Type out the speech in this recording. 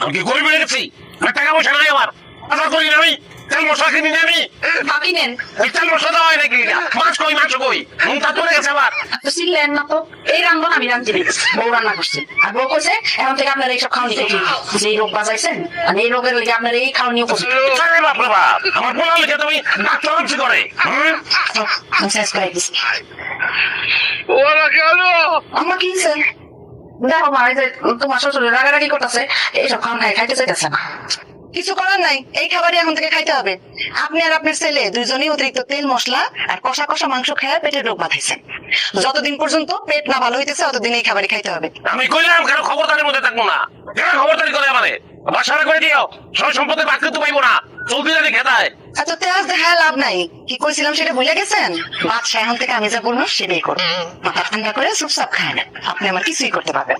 আমি কি গরিব হয়ে গেছি? টাকা পয়সা নাই আমার, আশা করি না আমি তেল মশলা কিনি না আমি। বাকি নেন। তেল মশলা দেওয়া হয় নাকি? মাছ কই, মাংস কই? তা চলে গেছে আবার। তো চিনলেন না তো, এই রান্ধন আমি রান্ধছি, বউ রান্না করছে। আর বউ কইছে এখন থেকে আপনার এইসব খাওয়ানি থেকে যে রোগ বাজাইছেন, আর এই রোগের লেগে আপনার এই খাওয়ানিও করছে। আরে বাপ রে বাপ, আমার পোলা লিখে তুমি ডাক্তার কি করে? শেষ করে দিছি। ওরা কেন? আমার কি হয়েছে? দেখো মা, এই যে তোমার শ্বশুর রাগারাগি করতেছে, এইসব খাওয়ান খাইতে চাইতেছে না। কিছু করার নাই, এই খাবারই এখন থেকে খাইতে হবে। আপনি আর আপনার ছেলে দুইজনই অতিরিক্ত তেল মশলা আর কষা কষা মাংস খেয়ে পেটের রোগ বাঁধাইছেন। যতদিন পর্যন্ত পেট না ভালো হইতেছে ততদিন এই খাবারই খাইতে হবে। আমি কইলাম কেন খবরদারির মধ্যে থাকবো না? কেন খবরদারি করে আমারে? বাসারা করে দিও, সব সম্পত্তি বাদ করতে পাইবো না, চলতি জানি খেতায়। এত তেজ দেখায় লাভ নাই। কি কইছিলাম সেটা ভুলে গেছেন? বাদশা এখন থেকে আমি যা বলবো সেটাই করো। মাথা ঠান্ডা করে চুপচাপ খায় না, আপনি আমার কিছুই করতে পারবেন।